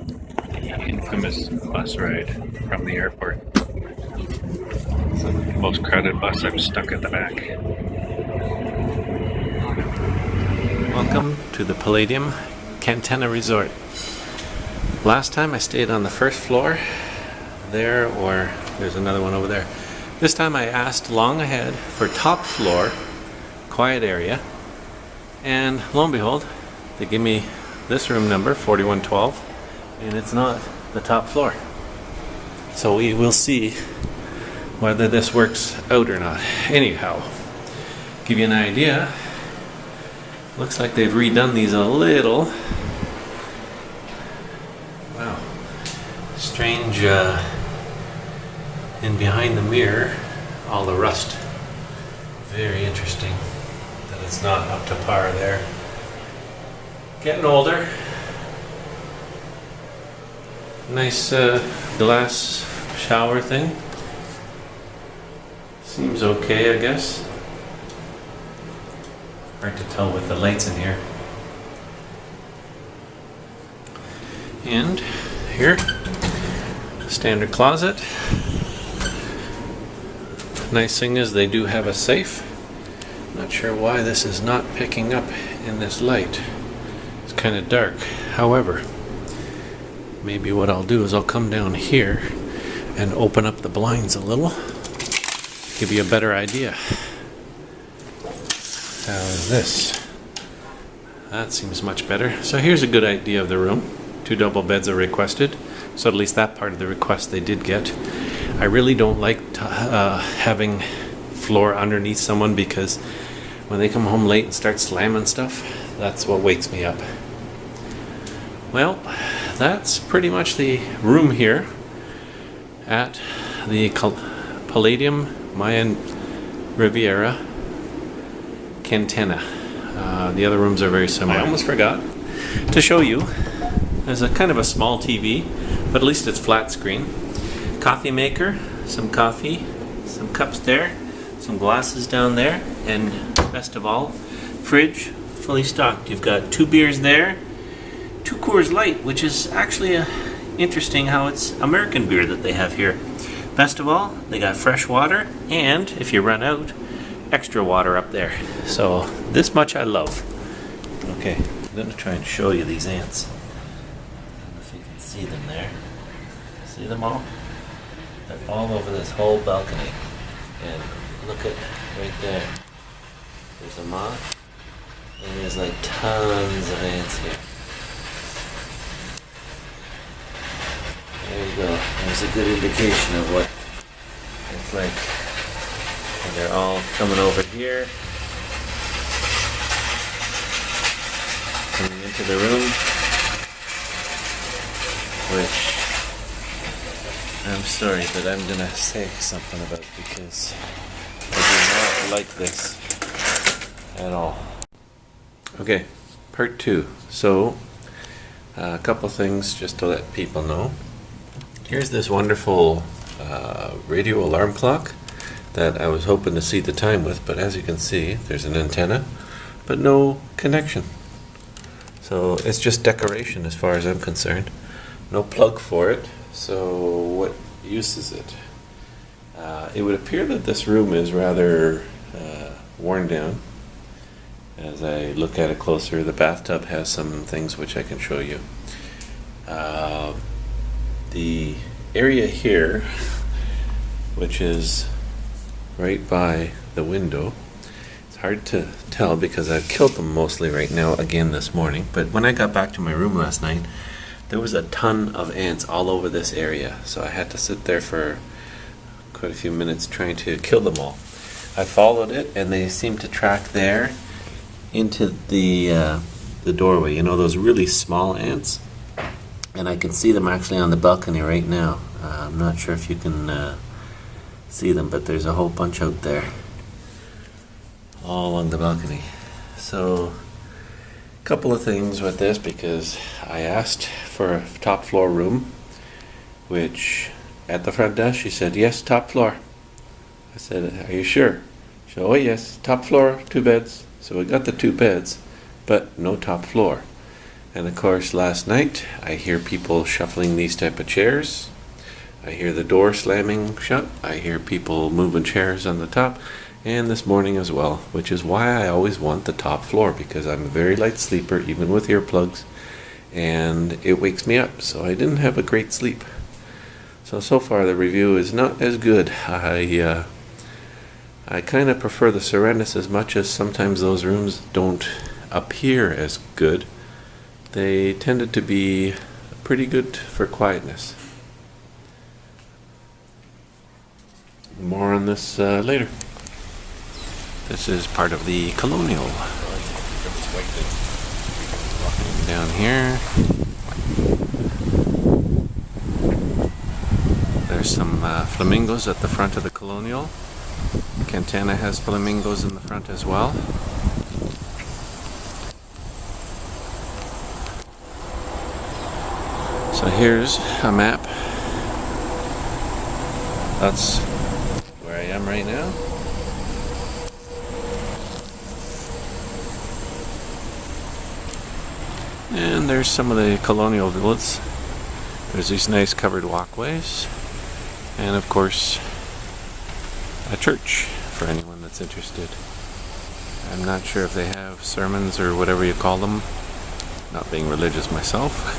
The infamous bus ride from the airport. It's the most crowded bus. I'm stuck at the back. Welcome to the Palladium Cantenna Resort. Last time I stayed on the first floor there, or there's another one over there. This time I asked long ahead for top floor, quiet area, and lo and behold, they give me this room number, 4112, and it's not the top floor. So we will see whether this works out or not. Anyhow, give you an idea, looks like they've redone these a little. Wow, strange in behind the mirror, all the rust. Very interesting that it's not up to par there. Getting older. Nice glass shower thing. Seems okay, I guess. Hard to tell with the lights in here. And here, standard closet. Nice thing is they do have a safe. Not sure why this is not picking up in this light. It's kind of dark. However, maybe what I'll do is I'll come down here and open up the blinds a little. Give you a better idea. How is this? That seems much better. So here's a good idea of the room. 2 double beds are requested. So at least that part of the request they did get. I really don't like having floor underneath someone, because when they come home late and start slamming stuff, that's what wakes me up. Well, that's pretty much the room here at the Palladium Maya Riviera Cantenna. The other rooms are very similar. I almost forgot to show you. There's a kind of a small TV, but at least it's flat screen. Coffee maker, some coffee, some cups there, some glasses down there, and best of all, fridge fully stocked. You've got 2 beers there, 2 Coors Light, which is actually interesting how it's American beer that they have here. Best of all, they got fresh water, and if you run out, extra water up there. So this much I love. Okay, I'm going to try and show you these ants. I don't know if you can see them there. See them all? They're all over this whole balcony. And look at right there. There's a moth, and there's like tons of ants here. There you go. There's a good indication of what it's like. And they're all coming over here, coming into the room, which I'm sorry, but I'm gonna say something about, because I do not like this at all. Okay, part 2. So, a couple things just to let people know. Here's this wonderful radio alarm clock that I was hoping to see the time with, but as you can see, there's an antenna, but no connection. So it's just decoration as far as I'm concerned. No plug for it. So what use is it? It would appear that this room is rather worn down. As I look at it closer, the bathtub has some things which I can show you. The area here, which is right by the window, it's hard to tell because I've killed them mostly right now again this morning, but when I got back to my room last night, there was a ton of ants all over this area, so I had to sit there for quite a few minutes trying to kill them all. I followed it, and they seem to track there into the doorway. You know, those really small ants? And I can see them actually on the balcony right now. I'm not sure if you can see them, but there's a whole bunch out there all along the balcony. So a couple of things with this, because I asked for a top floor room, which at the front desk she said, yes, top floor. I said, are you sure? She said, oh yes, top floor, 2 beds. So we got the 2 beds, but no top floor. And of course, last night I hear people shuffling these type of chairs. I hear the door slamming shut. I hear people moving chairs on the top. And this morning as well, which is why I always want the top floor, because I'm a very light sleeper, even with earplugs, and it wakes me up. So I didn't have a great sleep. So far the review is not as good. I kind of prefer the Serenus, as much as sometimes those rooms don't appear as good. They tended to be pretty good for quietness. More on this later. This is part of the Colonial. Down here, there's some flamingos at the front of the Colonial. Cantana has flamingos in the front as well. So here's a map. That's where I am right now. And there's some of the colonial villas. There's these nice covered walkways. And of course, a church for anyone that's interested. I'm not sure if they have sermons or whatever you call them. Not being religious myself.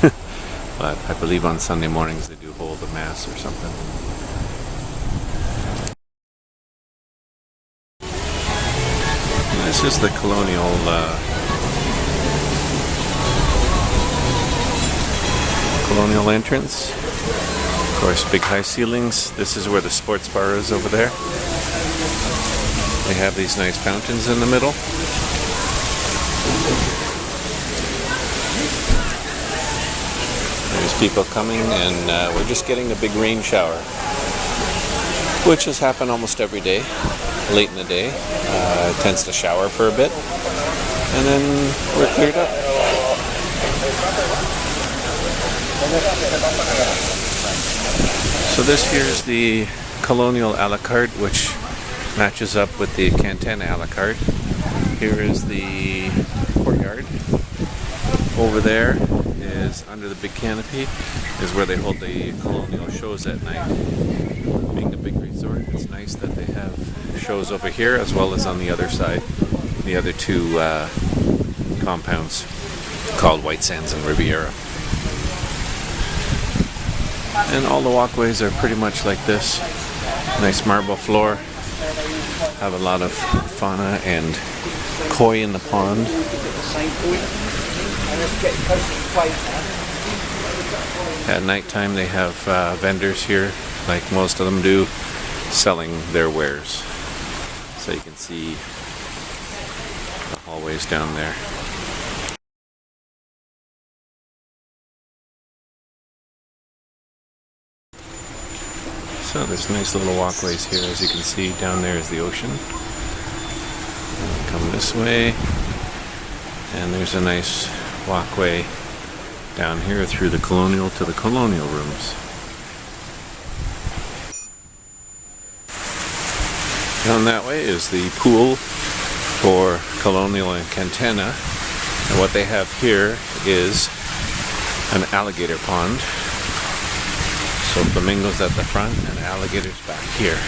But I believe on Sunday mornings they do hold a mass or something. This is the colonial entrance. Of course, big high ceilings. This is where the sports bar is over there. They have these nice fountains in the middle. There's people coming, and we're just getting a big rain shower, which has happened almost every day, late in the day. It tends to shower for a bit, and then we're cleared up. So this here is the Colonial a la carte, which matches up with the Cantana a la carte. Here is the courtyard. Over there is, under the big canopy, is where they hold the Colonial shows at night. Being a big resort, it's nice that they have shows over here as well as on the other side, the other two compounds called White Sands and Riviera. And all the walkways are pretty much like this. Nice marble floor. Have a lot of fauna and koi in the pond. At nighttime they have vendors here, like most of them do, selling their wares. So you can see the hallways down there. So there's nice little walkways here. As you can see, down there is the ocean. And come this way, and there's a nice walkway down here through the Colonial to the Colonial rooms. Down that way is the pool for Colonial and Cantana, and what they have here is an alligator pond. So flamingos at the front and alligators back here.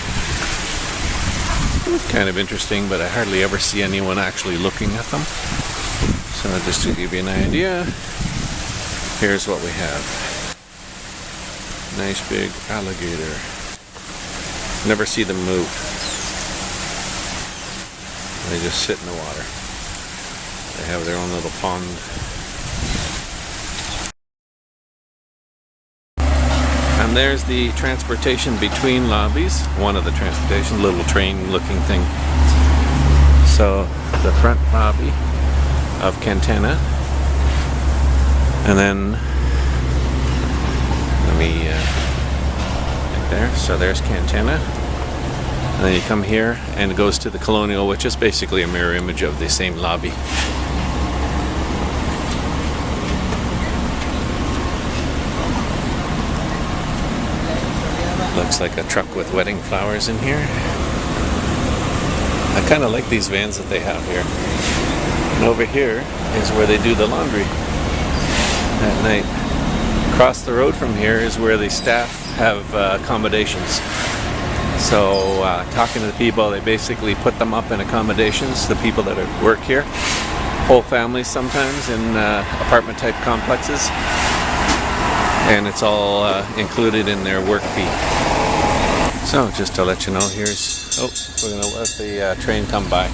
It's kind of interesting, but I hardly ever see anyone actually looking at them. So just to give you an idea, here's what we have. Nice big alligator. Never see them move. They just sit in the water. They have their own little pond. And there's the transportation between lobbies. One of the transportation, little train looking thing. So the front lobby of Cantana. And then, let me, right there. So there's Cantana. And then you come here and it goes to the Colonial, which is basically a mirror image of the same lobby. Looks like a truck with wedding flowers in here. I kind of like these vans that they have here. And over here is where they do the laundry. at night. Across the road from here is where the staff have accommodations. So talking to the people, they basically put them up in accommodations, the people that work here. Whole families sometimes in apartment type complexes. And it's all included in their work fee. So just to let you know, here's, oh, we're going to let the train come by.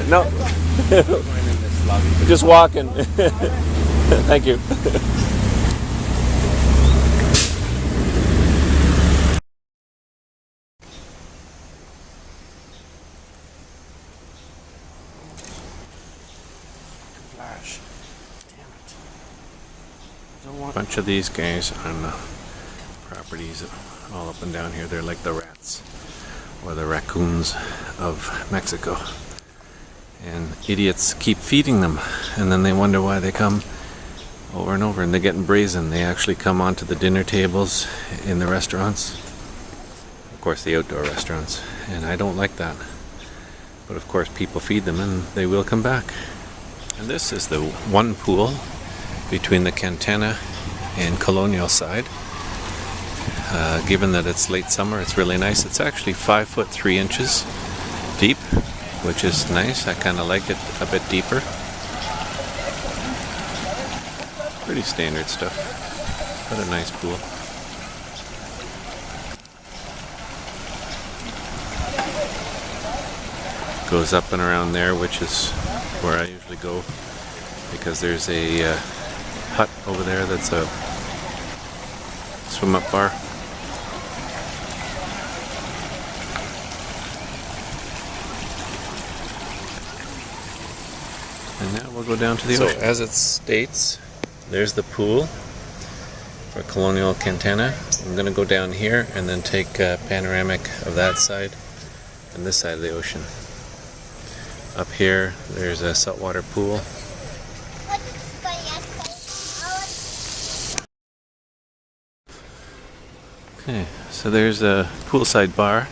No. Just walking. Thank you. Flash. Damn it. Don't want a bunch of these guys on the properties all up and down here. They're like the rats or the raccoons of Mexico. And idiots keep feeding them, and then they wonder why they come over and over, and they're getting brazen. They actually come onto the dinner tables in the restaurants, of course the outdoor restaurants, and I don't like that. But of course people feed them and they will come back. And this is the one pool between the Cantana and Colonial side. Given that it's late summer, it's really nice. It's actually 5 foot 3 inches deep, which is nice. I kind of like it a bit deeper. Pretty standard stuff, but a nice pool. Goes up and around there, which is where I usually go, because there's a hut over there that's a swim up bar. And now we'll go down to the ocean. So as it states, there's the pool for Colonial Cantana. I'm going to go down here and then take a panoramic of that side and this side of the ocean. Up here, there's a saltwater pool. Okay, so there's a poolside bar.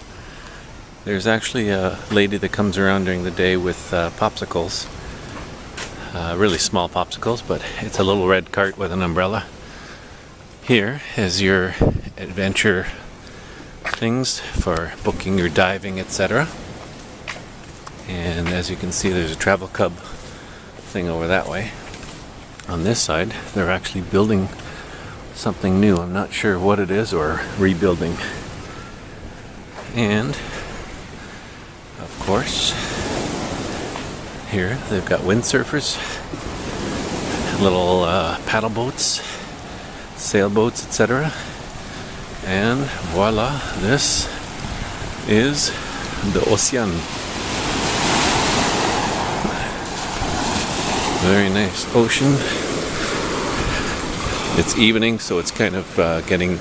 There's actually a lady that comes around during the day with popsicles. Really small popsicles, but it's a little red cart with an umbrella. Here is your adventure things for booking your diving, etc. And as you can see, there's a travel cub thing over that way. On this side, they're actually building something new. I'm not sure what it is, or rebuilding. And of course, here they've got windsurfers, little paddle boats, sailboats, etc. And voila, this is the ocean. Very nice ocean. It's evening, so it's kind of getting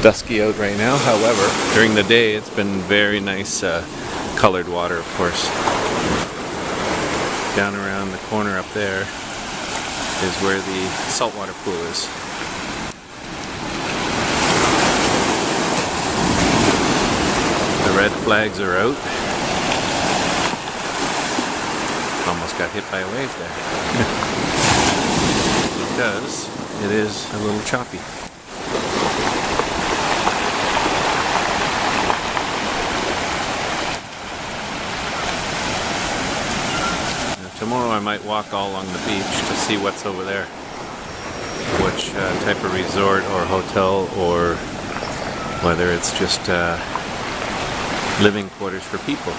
dusky out right now. However, during the day it's been very nice colored water, of course. Down around the corner up there is where the saltwater pool is. The red flags are out. Almost got hit by a wave there. Because it is a little choppy. Tomorrow I might walk all along the beach to see what's over there. Which type of resort or hotel, or whether it's just living quarters for people.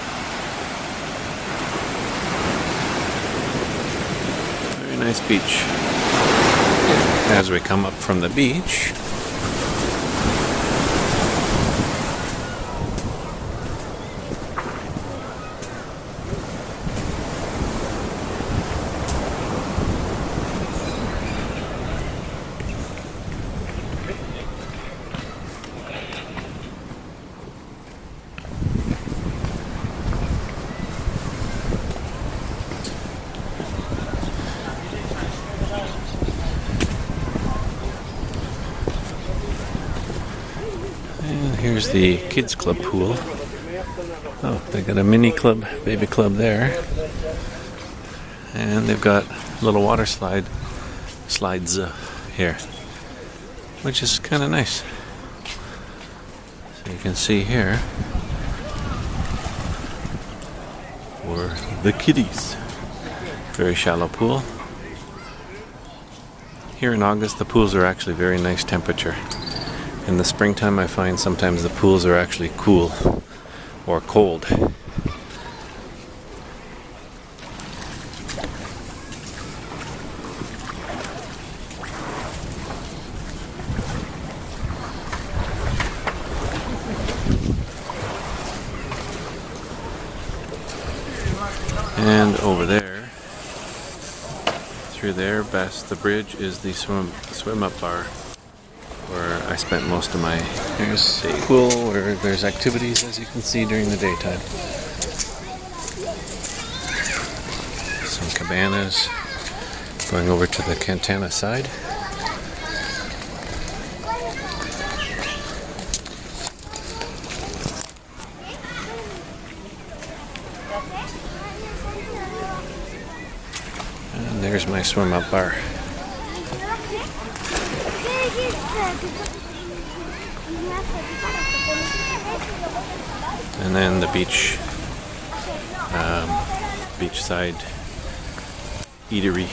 Very nice beach. As we come up from the beach, here's the kids club pool. Oh, they got a mini club, baby club there. And they've got little water slides here, which is kind of nice. So you can see here for the kiddies. Very shallow pool. Here in August, the pools are actually very nice temperature. In the springtime, I find sometimes the pools are actually cool or cold. And over there, through there, past the bridge, is the swim up bar, where I spent most of my. There's a pool where there's activities, as you can see, during the daytime. Some cabanas. Going over to the Cantana side. And there's my swim up bar. And then the beachside eatery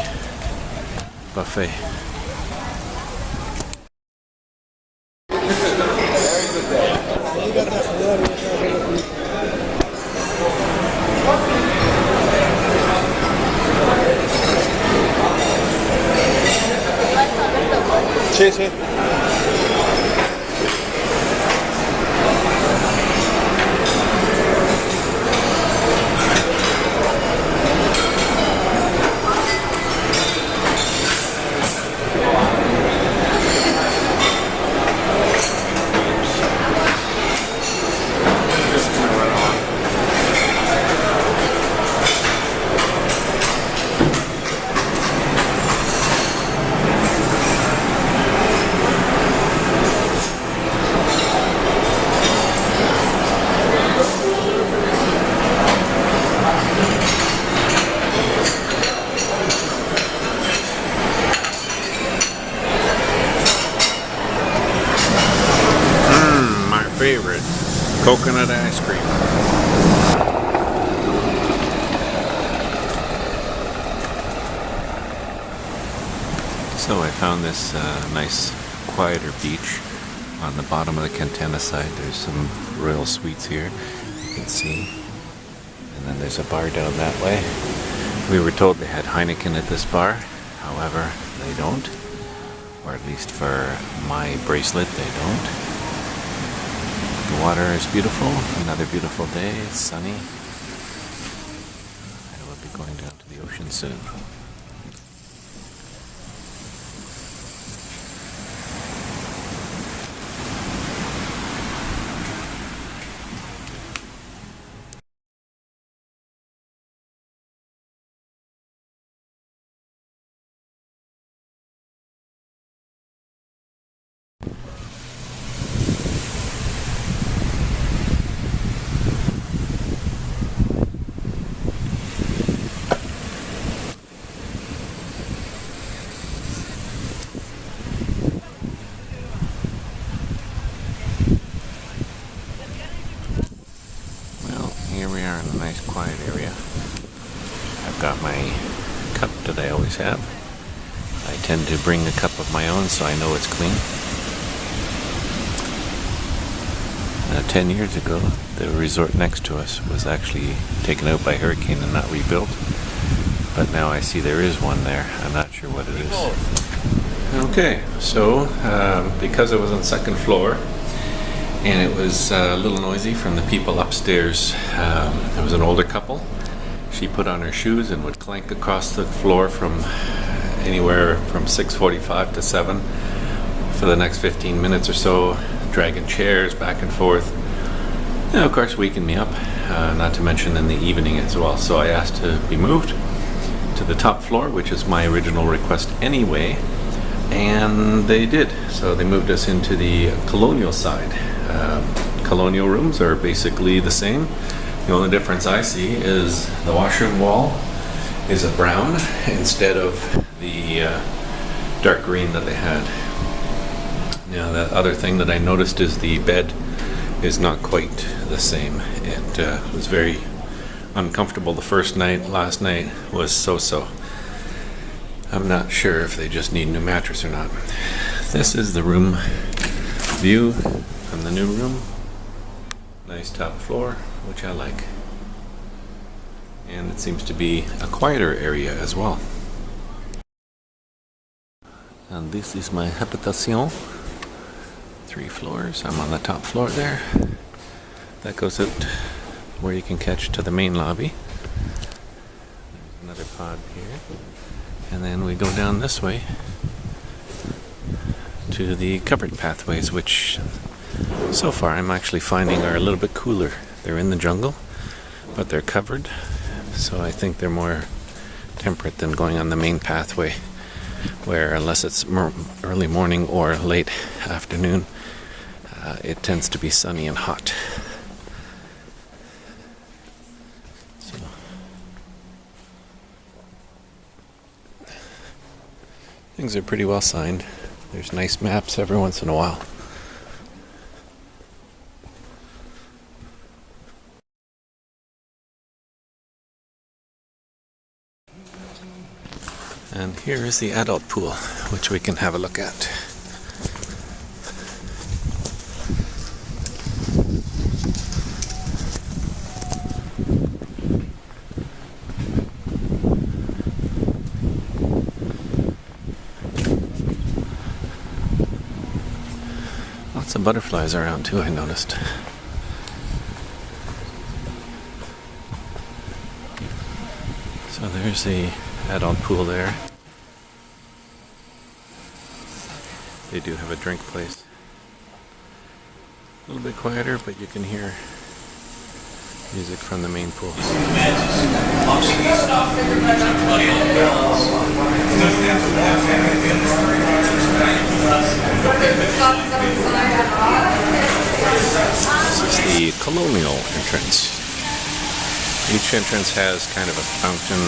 buffet. Sí, sí. Favorite coconut ice cream. So I found this nice quieter beach on the bottom of the Cantana side. There's some royal suites here, you can see, and then there's a bar down that way. We were told they had Heineken at this bar, however they don't, or at least for my bracelet they don't. The water is beautiful, another beautiful day, it's sunny. I will be going down to the ocean soon. A nice quiet area. I've got my cup that I always have. I tend to bring a cup of my own so I know it's clean. 10 years ago, the resort next to us was actually taken out by hurricane and not rebuilt. But now I see there is one there. I'm not sure what it is. Okay, so because I was on the second floor, and it was a little noisy from the people upstairs. There was an older couple. She put on her shoes and would clank across the floor from anywhere from 6:45 to 7 for the next 15 minutes or so, dragging chairs back and forth. And of course, waking me up, not to mention in the evening as well. So I asked to be moved to the top floor, which is my original request anyway, and they did. So they moved us into the colonial side, colonial rooms are basically the same. The only difference I see is the washroom wall is a brown instead of the dark green that they had. Now, the other thing that I noticed is the bed is not quite the same. It was very uncomfortable the first night. Last night was so-so. I'm not sure if they just need a new mattress or not. This is the room view from the new room. Nice top floor, which I like. And it seems to be a quieter area as well. And this is my habitation. 3 floors. I'm on the top floor there. That goes out where you can catch to the main lobby. There's another pod here. And then we go down this way to the covered pathways, which so far I'm actually finding are a little bit cooler. They're in the jungle, but they're covered, so I think they're more temperate than going on the main pathway, where unless it's early morning or late afternoon, it tends to be sunny and hot. So, things are pretty well signed. There's nice maps every once in a while. And here is the adult pool, which we can have a look at. Lots of butterflies around too, I noticed. So there's the adult pool there. They do have a drink place. A little bit quieter, but you can hear music from the main pool. This is the colonial entrance. Each entrance has kind of a fountain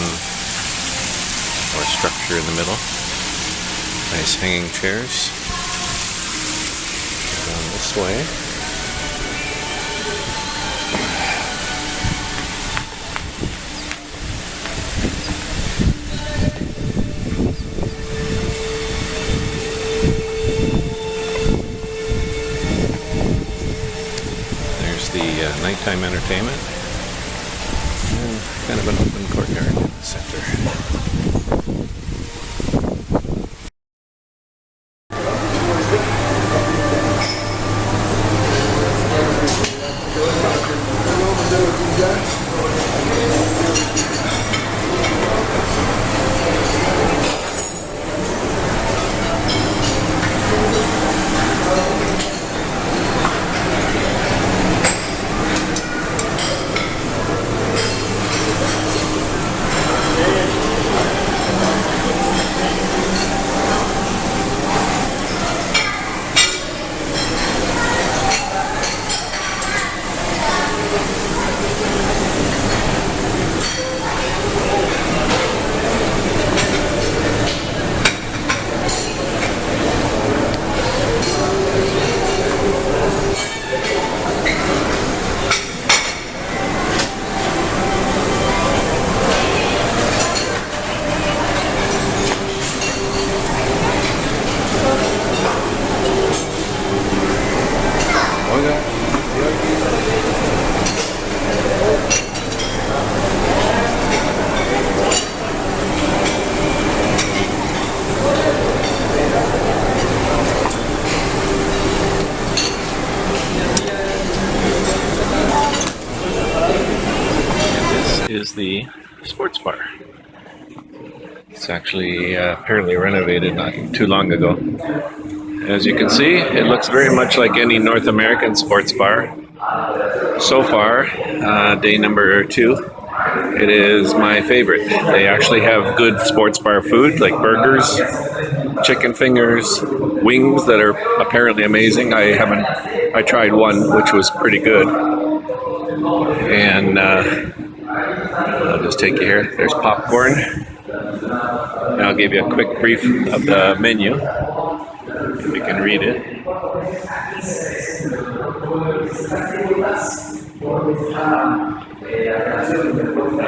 or structure in the middle. Nice hanging chairs. Down this way. There's the nighttime entertainment. And kind of an open courtyard in the center. Is the sports bar. It's actually apparently renovated not too long ago. As you can see, it looks very much like any North American sports bar. So far, day number 2, it is my favorite. They actually have good sports bar food like burgers, chicken fingers, wings that are apparently amazing. I haven't I tried one which was pretty good, and I'll just take you here. There's popcorn. And I'll give you a quick brief of the menu, if you can read it.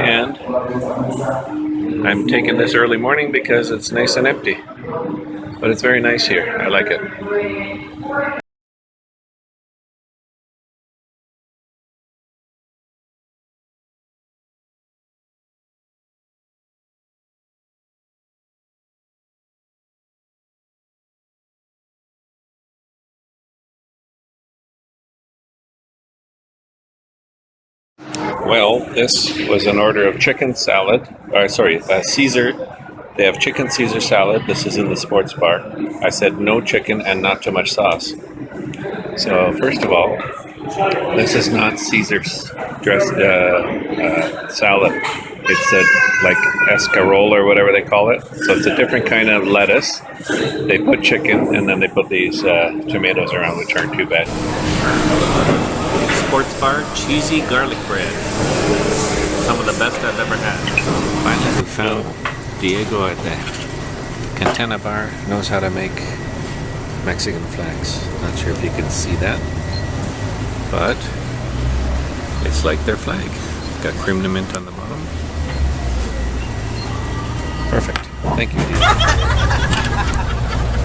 And I'm taking this early morning because it's nice and empty. But it's very nice here. I like it. Well, this was an order of chicken salad. Caesar. They have chicken Caesar salad. This is in the sports bar. I said no chicken and not too much sauce. So first of all, this is not Caesar's dressed salad. It's like escarole or whatever they call it. So it's a different kind of lettuce. They put chicken and then they put these tomatoes around, which aren't too bad. Sports bar cheesy garlic bread. Some of the best I've ever had. Finally we found Diego at the Cantina bar. Knows how to make Mexican flags. Not sure if you can see that, but it's like their flag. Got cream de mint on the bottom. Perfect. Thank you, Diego.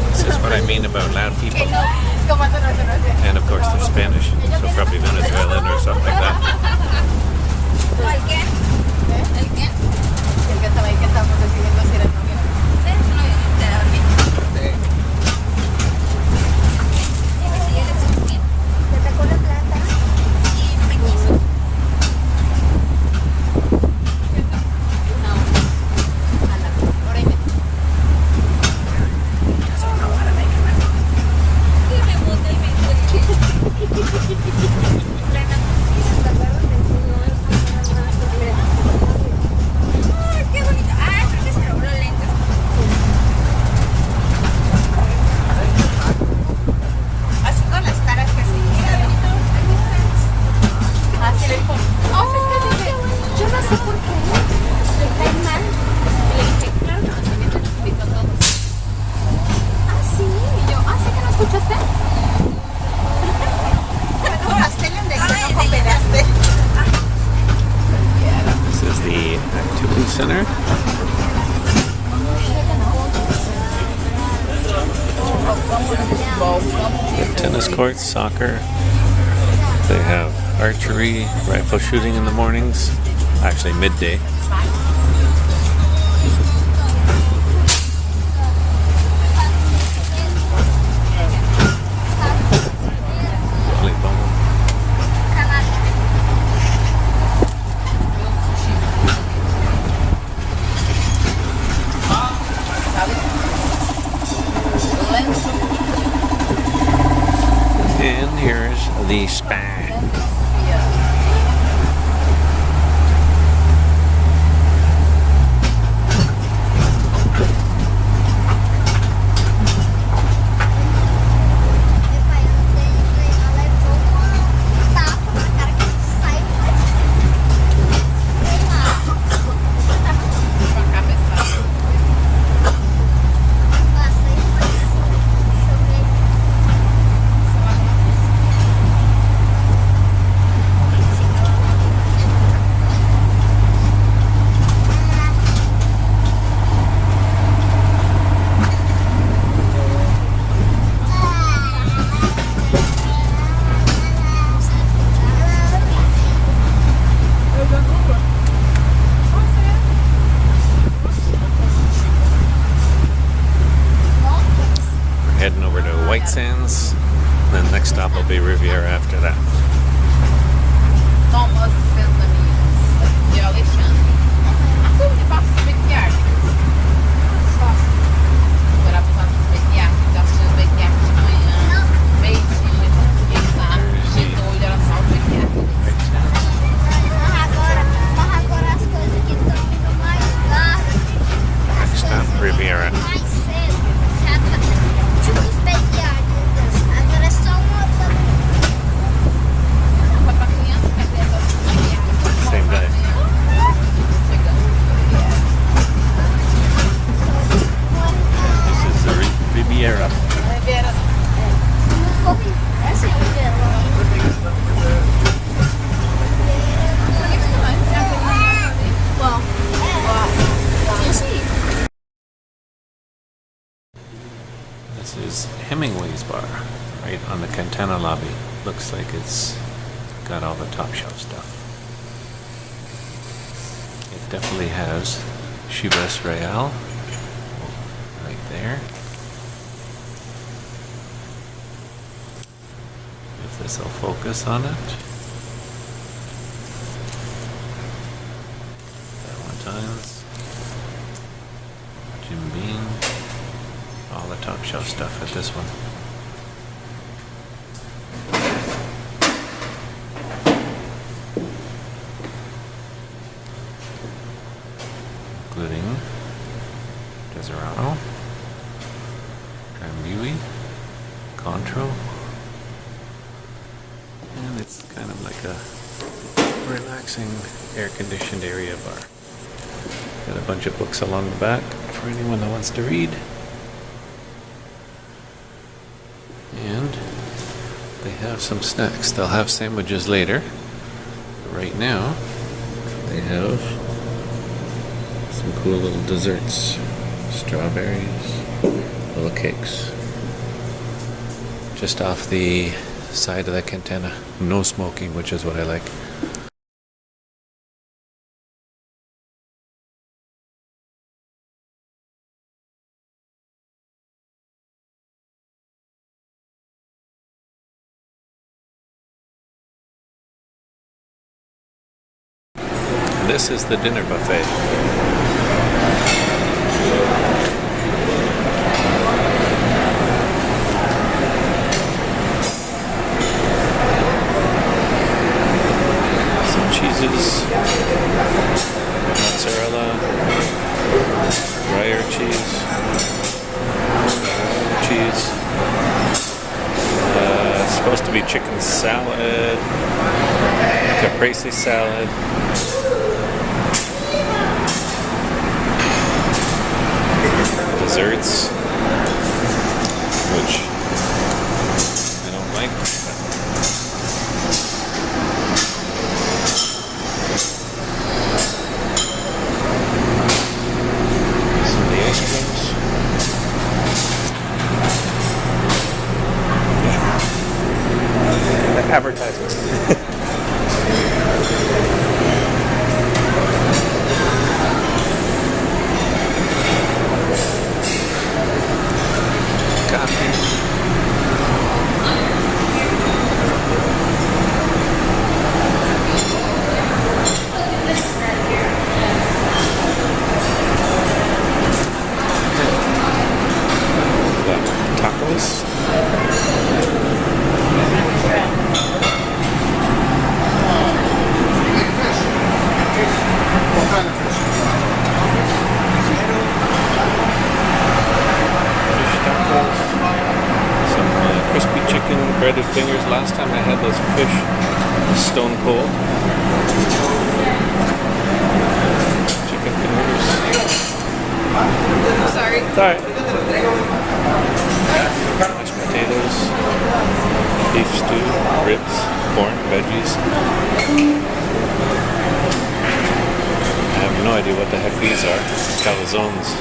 This is what I mean about loud people. And of course they're Spanish, so probably Venezuelan or something like that. Center. Tennis courts, soccer. They have archery, rifle shooting in the mornings. Actually midday. And here's the spa. Heading over to White Sands, then next stop will be Riviera after that. Next stop, Riviera. Hemingway's bar right on the Cantana lobby. Looks like it's got all the top shelf stuff. It definitely has Chivas Real right there. If this will focus on it. Valentine's, Jim Beam, all the top shelf stuff at this one. Including Deserano, Drambuie, Contro, and it's kind of like a relaxing air-conditioned area bar. Got a bunch of books along the back for anyone that wants to read. And they have some snacks. They'll have sandwiches later. But right now, they have some cool little desserts. Strawberries, little cakes. Just off the side of the Cantana. No smoking, which is what I like. This is the dinner buffet. Some cheeses, mozzarella, Gruyere cheese, supposed to be chicken salad, caprese salad. Desserts, which I don't like. Some of the ice creams. Advertisements. Breaded fingers. Last time I had those fish stone cold. Chicken fingers. Sorry. It's alright. Mashed potatoes, beef stew, ribs, corn, veggies. I have no idea what the heck these are. Calzones.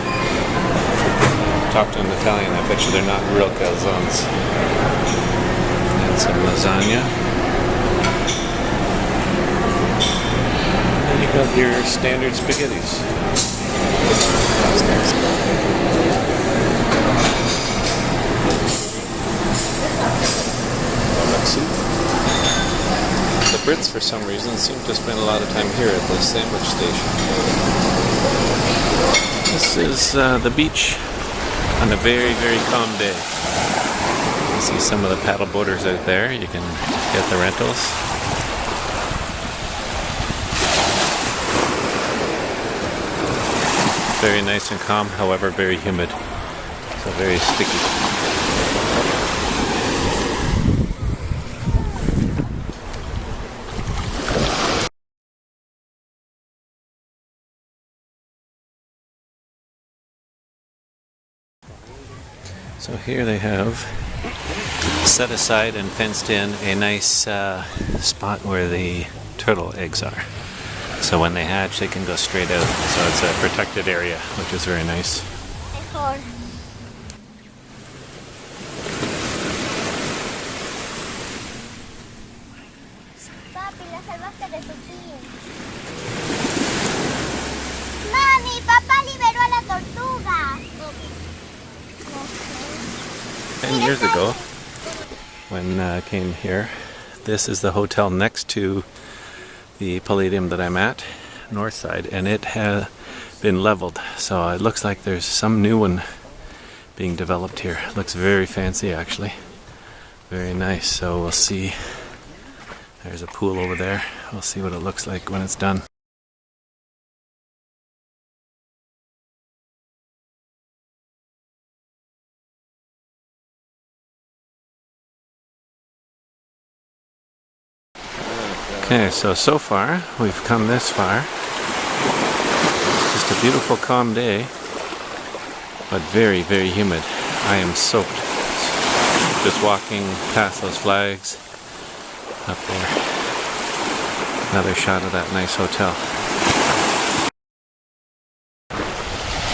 Talk to an Italian, I bet you they're not real calzones. Some lasagna. And you got your standard spaghettis. The Brits, for some reason, seem to spend a lot of time here at the sandwich station. This is the beach on a very, very calm day. You see some of the paddle boaters out there. You can get the rentals. Very nice and calm, however very humid. So very sticky. So here they have set aside and fenced in a nice spot where the turtle eggs are. So when they hatch, they can go straight out. So it's a protected area, which is very nice. 10 years ago when I came here. This is the hotel next to the Palladium that I'm at, north side, and it has been leveled. So it looks like there's some new one being developed here. It looks very fancy actually. Very nice. So we'll see. There's a pool over there. We'll see what it looks like when it's done. Okay, so far we've come this far. Just a beautiful calm day, but very, very humid. I am soaked. Just walking past those flags up there. Another shot of that nice hotel.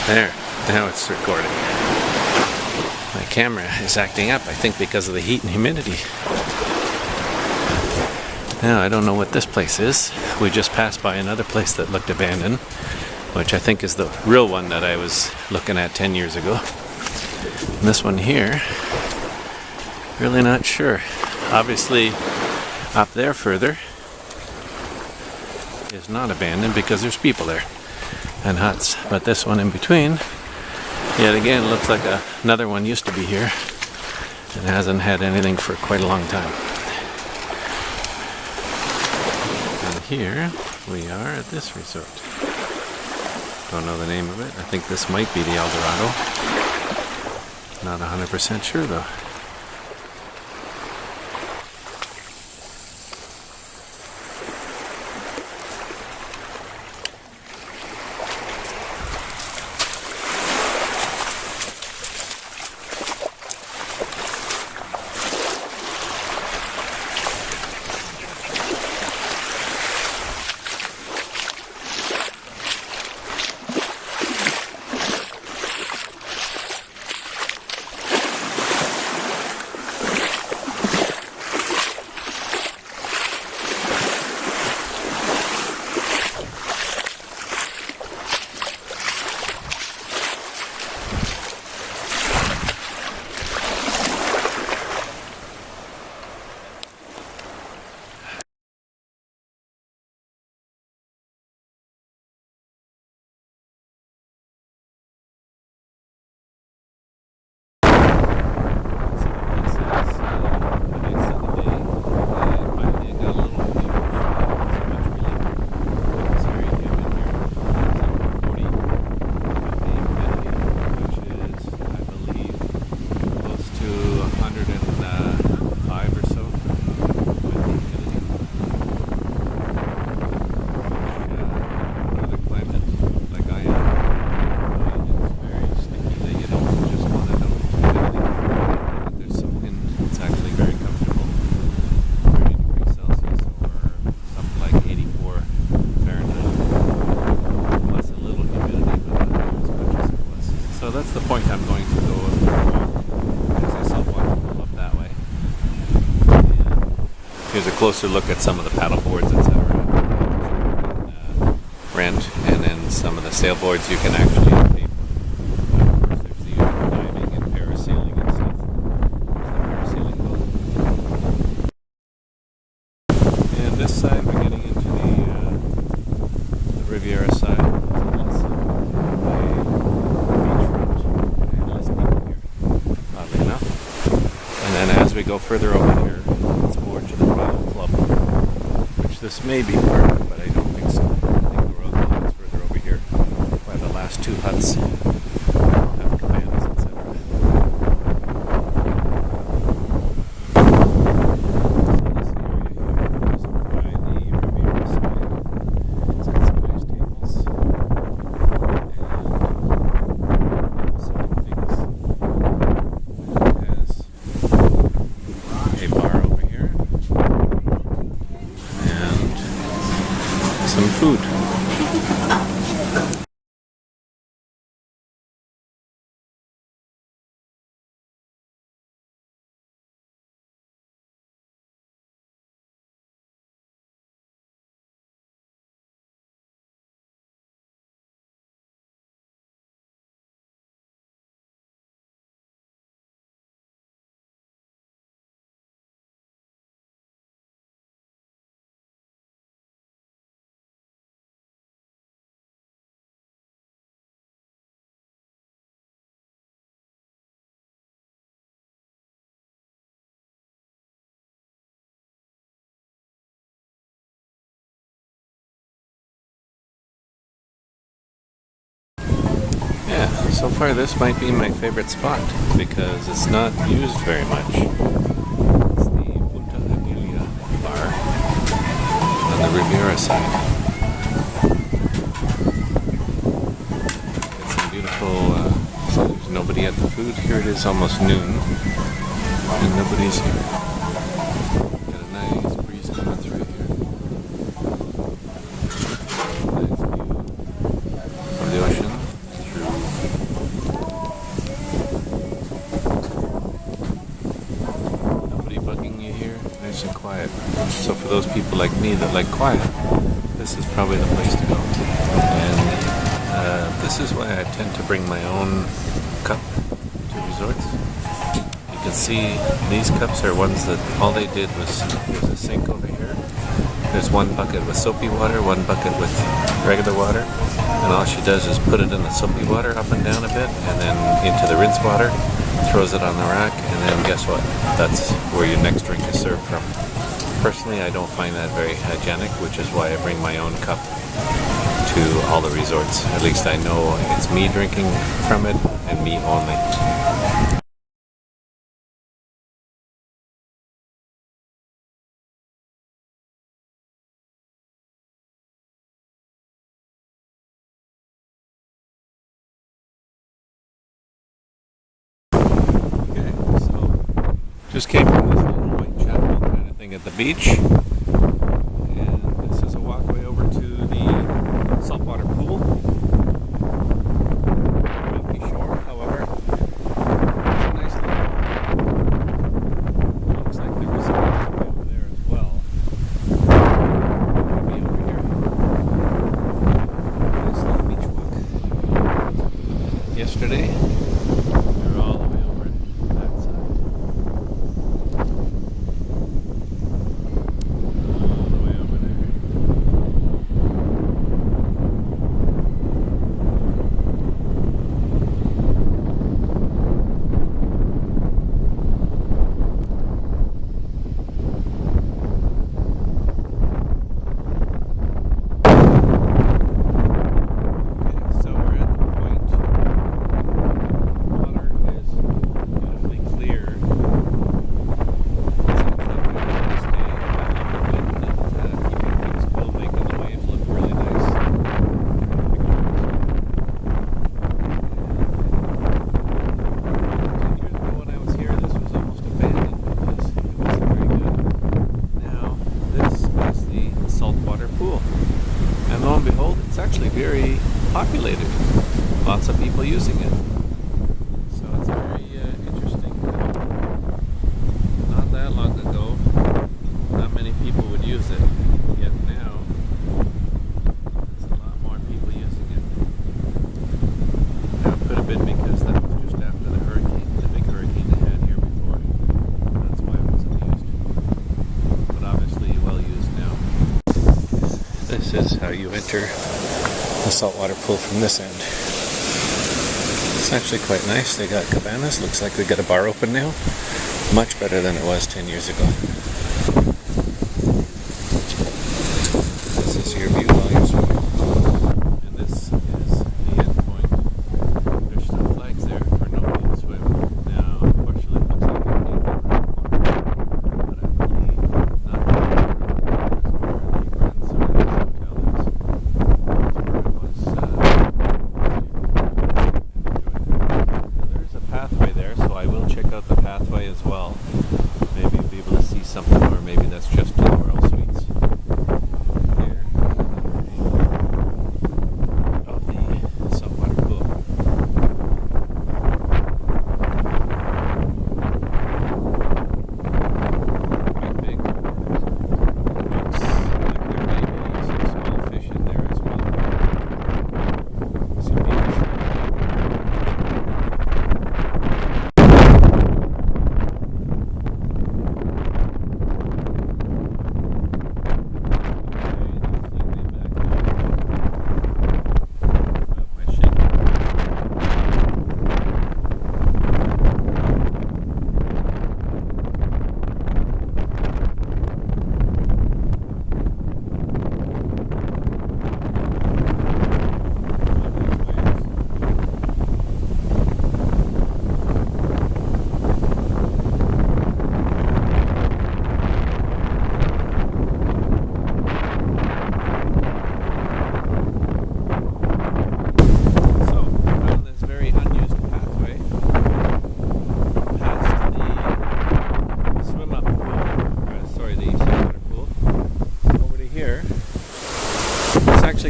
There, now it's recording. My camera is acting up, I think because of the heat and humidity. Now, I don't know what this place is. We just passed by another place that looked abandoned, which I think is the real one that I was looking at 10 years ago. And this one here, really not sure. Obviously, up there further is not abandoned because there's people there and huts. But this one in between, yet again, looks like another one used to be here and hasn't had anything for quite a long time. Here we are at this resort. Don't know the name of it. I think this might be the El Dorado. Not 100% sure though. So that's the point I'm going to go as I saw one up that way. And here's a closer look at some of the paddle boards, etc. Rent, and then some of the sailboards you can actually pay for. Of course, there's the diving and parasailing and stuff. There's the parasailing boat. And this side, we're getting into the Riviera side. As we go further over here, it's more to the Royal Club, which this may be part of, but I don't think so. I think the Royal Club is further over here, by the last two huts have cabanas, etc. So this area here is by the Riviera side. It's got some nice tables and some things. A bar over here and some food. So far this might be my favorite spot because it's not used very much. It's the Punta Aguila bar on the Riviera side. It's some beautiful, so there's nobody at the food. Here it is almost noon and nobody's here. Got a nice breeze coming through here. Nice view of the ocean. Nice and quiet. So for those people like me that like quiet, this is probably the place to go. And this is why I tend to bring my own cup to resorts. You can see these cups are ones that all they did was, there's a sink over here. There's one bucket with soapy water, one bucket with regular water, and all she does is put it in the soapy water up and down a bit, and then into the rinse water, throws it on the rack, and then guess what? That's where your next drink is served from. Personally, I don't find that very hygienic, which is why I bring my own cup to all the resorts. At least I know it's me drinking from it and me only. Just came from this little Whitechapel kind of thing at the beach, and this is a walkway over to the saltwater pool. Windy shore, however. It's a nice little. Looks like there was some walkway over there as well. Maybe over here. Nice little beach walk. Yesterday, we were all the way over that side. Very populated. Lots of people using it. So it's very interesting. Not that long ago, not many people would use it. Yet now, there's a lot more people using it. Now it could have been because that was just after the hurricane, the big hurricane they had here before. That's why it wasn't used. But obviously well used now. This is how you enter the saltwater pool from this end. It's actually quite nice. They got cabanas. Looks like they got a bar open now. Much better than it was 10 years ago. This is your view while you're swimming. And this is the end point. There's still flags there for nobody to swim. Now, unfortunately, it looks like I can't get water. But I believe not where the Grand Surrey Hotel is. There's a pathway there, so I will check out the pathway as well. Maybe you'll be able to see something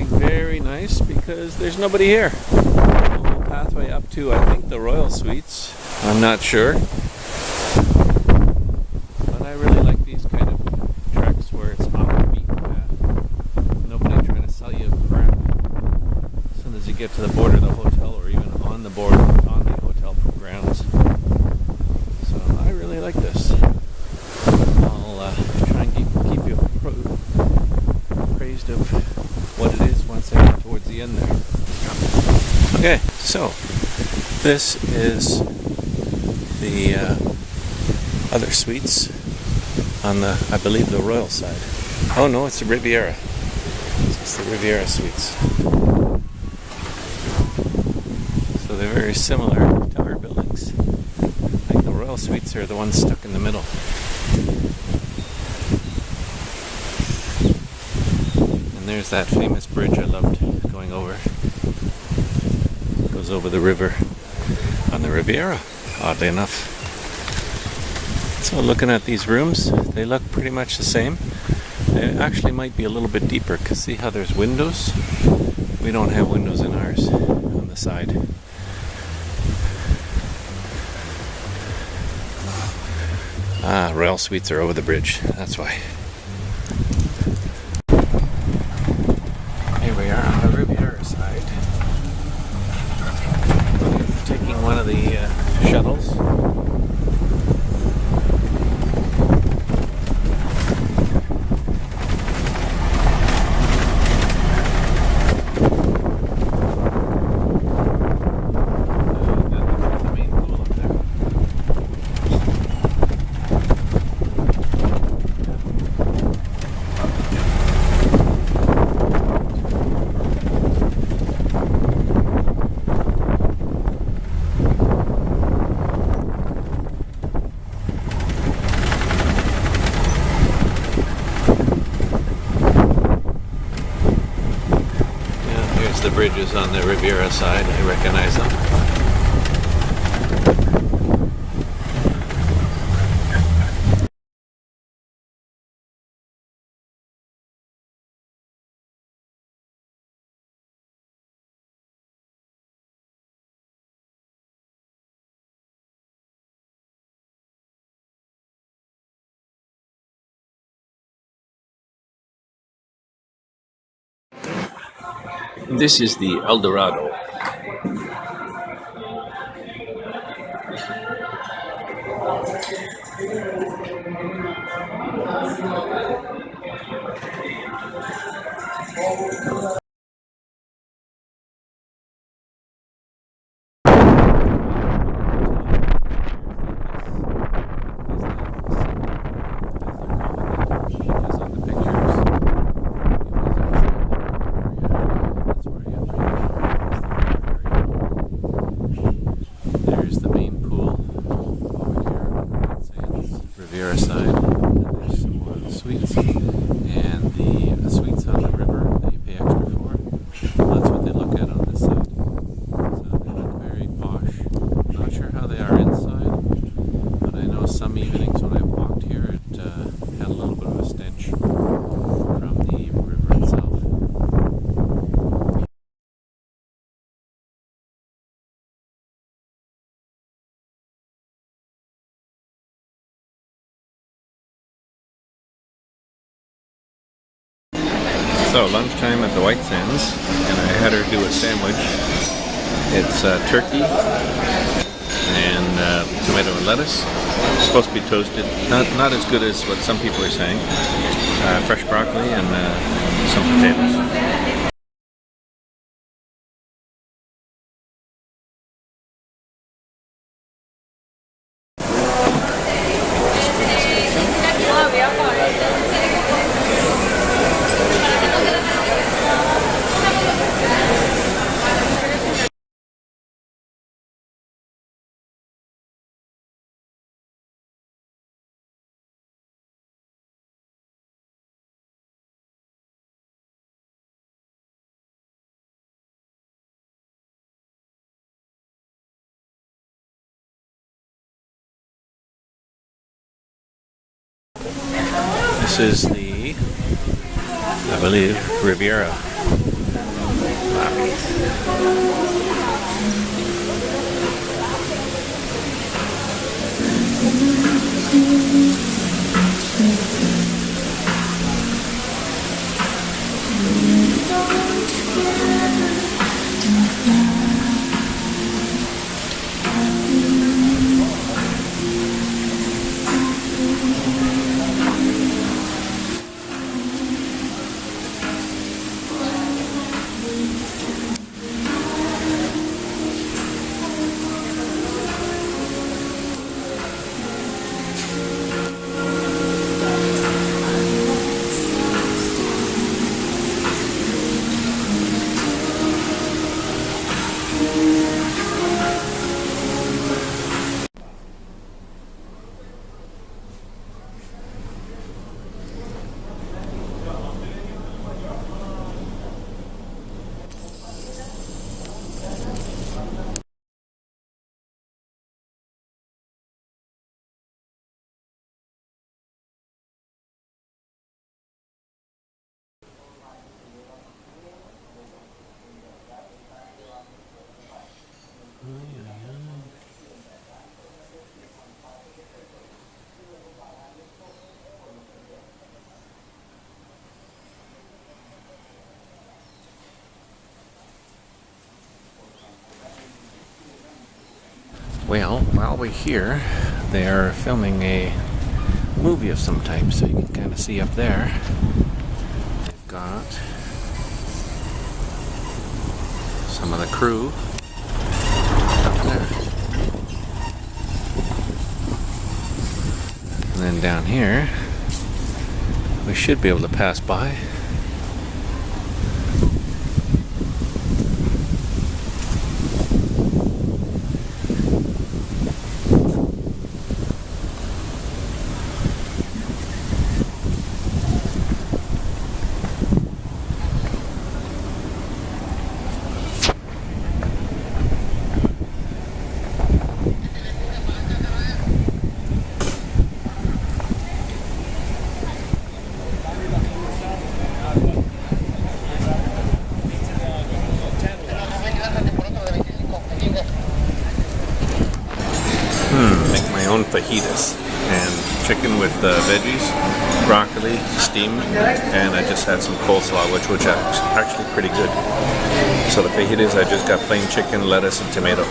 actually very nice because there's nobody here. A little pathway up to, I think, the Royal Suites. I'm not sure. But I really like these kind of treks where it's off the beaten path. Nobody trying to sell you crap. As soon as you get to the border of the hotel, or even on the border, on the hotel grounds. So I really like this. I'll try and keep you appraised of what it is once I get towards the end there. Okay, so this is the other suites on the, I believe, the Royal side. Oh no, it's the Riviera. It's the Riviera suites. So they're very similar to our buildings. I think the Royal suites are the ones stuck in the middle. And there's that famous bridge I loved going over. It goes over the river on the Riviera, oddly enough. So looking at these rooms, they look pretty much the same. They actually might be a little bit deeper because see how there's windows? We don't have windows in ours on the side. Ah, Royal Suites are over the bridge, that's why. Here we are on the Riviera side. Taking one of the shuttles. The bridges on the Riviera side, I recognize them. This is the El Dorado. Riviera side, and there's some more of the suites, and the suites on the river that you pay extra for. That's what they look at on this side. So they look very posh. Not sure how they are inside, but I know some evenings when I walked here, it had a little bit of a stench from the river itself. So lunchtime at the White Sands, and I had her do a sandwich. It's turkey and tomato and lettuce. It's supposed to be toasted, not as good as what some people are saying. Fresh broccoli and some potatoes. This is the, I believe, Riviera Well, while we're here, they are filming a movie of some type, so you can kind of see up there. They've got some of the crew up there. And then down here, we should be able to pass by. Make my own fajitas and chicken with veggies, broccoli, steamed, and I just had some coleslaw, which was actually pretty good. So the fajitas, I just got plain chicken, lettuce, and tomato.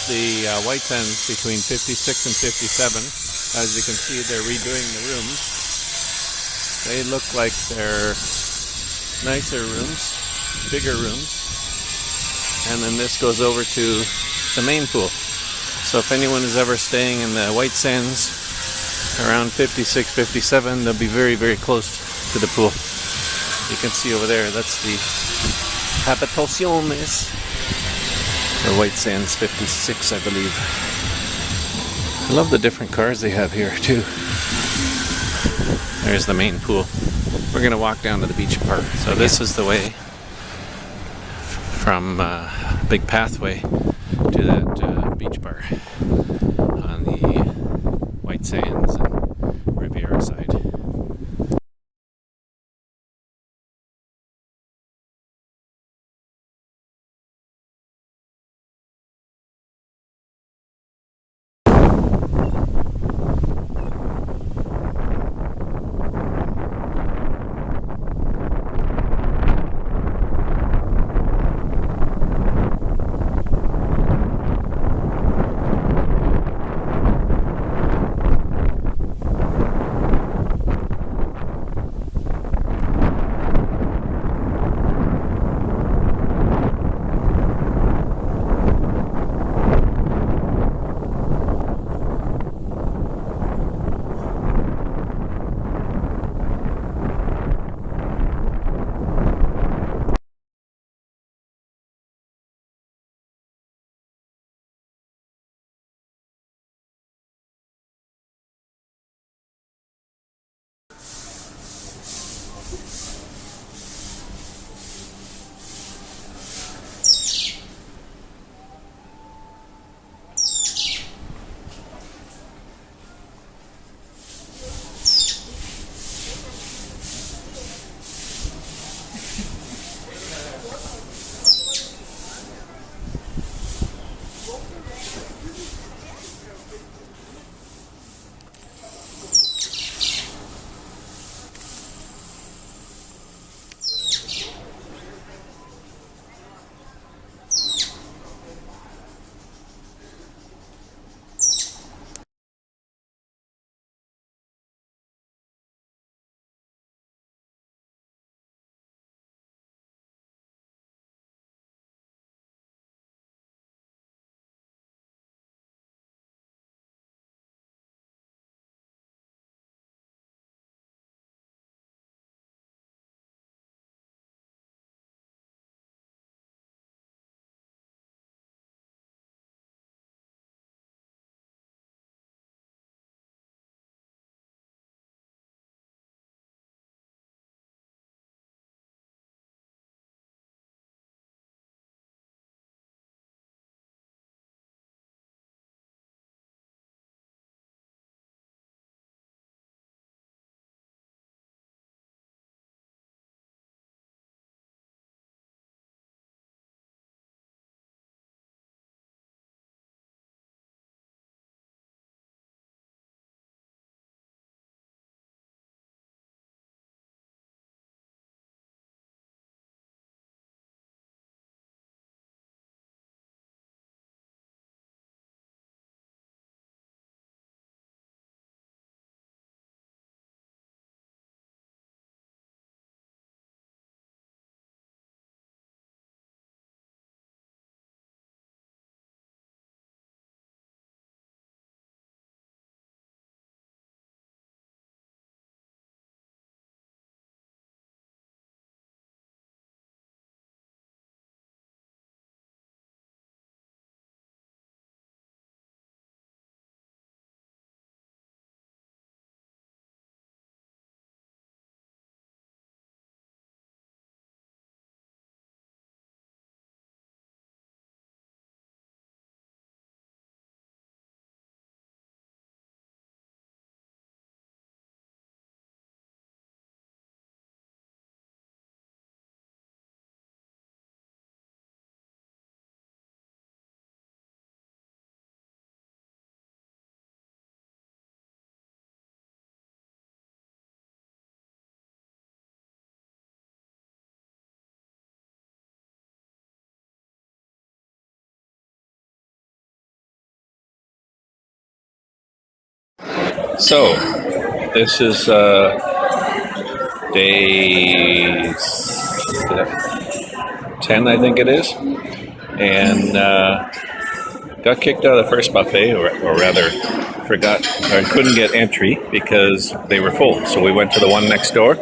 the White Sands between 56 and 57. As you can see, they're redoing the rooms. They look like they're nicer rooms, bigger rooms. And then this goes over to the main pool. So if anyone is ever staying in the White Sands around 56, 57, they'll be very, very close to the pool. You can see over there, that's the Habitaciones. The White Sands 56, I believe. I love the different cars they have here too. There's the main pool. We're gonna walk down to the beach part. So this is the way from big pathway to that beach bar on the White Sands and Riviera side. So, this is day 10, I think it is, and got kicked out of the first buffet, or rather, forgot or couldn't get entry because they were full. So we went to the one next door,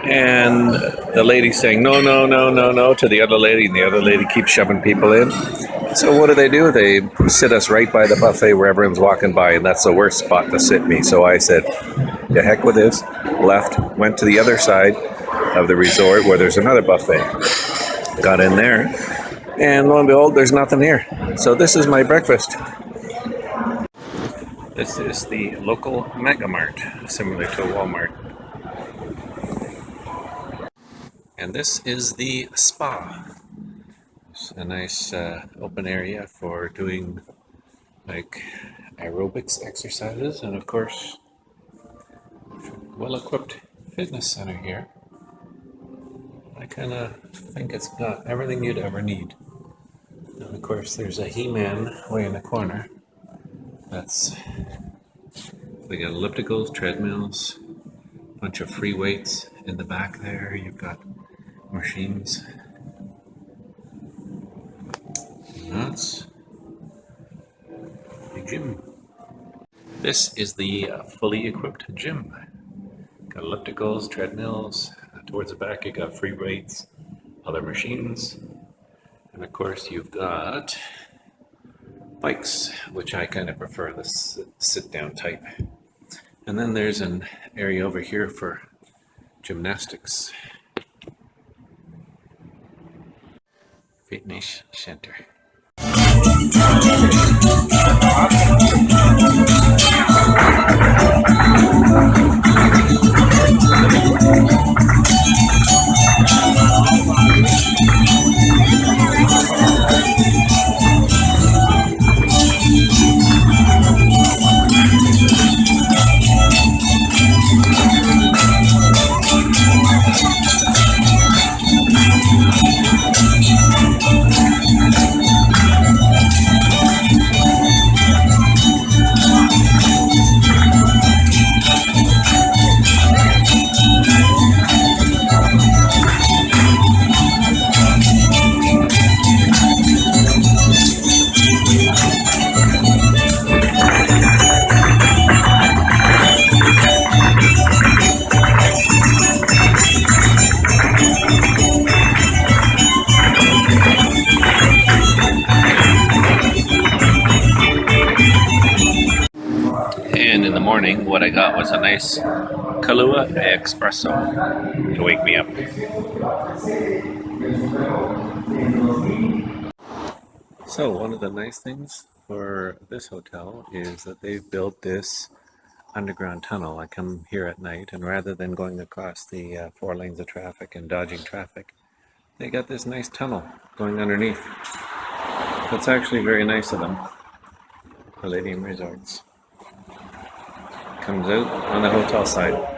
and the lady saying no, no, no, no, no to the other lady, and the other lady keeps shoving people in. So what do? They sit us right by the buffet where everyone's walking by, and that's the worst spot to sit me. So I said, "The heck with this." Left, went to the other side of the resort where there's another buffet. Got in there, and lo and behold, there's nothing here. So this is my breakfast. This is the local Mega Mart, similar to Walmart. And this is the spa. It's a nice open area for doing like aerobics exercises, and of course, well-equipped fitness center here. I kind of think it's got everything you'd ever need. And of course, there's a He-Man way in the corner. That's, they got ellipticals, treadmills, a bunch of free weights in the back there. You've got machines. And that's the gym. This is the fully equipped gym. Got ellipticals, treadmills. Towards the back, you got free weights, other machines, and of course, you've got bikes, which I kind of prefer the sit-down type. And then there's an area over here for gymnastics. Fitness center. And in the morning, what I got was a nice Kahlua espresso to wake me up. So one of the nice things for this hotel is that they've built this underground tunnel. I come here at night, and rather than going across the 4 lanes of traffic and dodging traffic, they got this nice tunnel going underneath. That's actually very nice of them. Palladium Resorts. Comes out on the hotel side.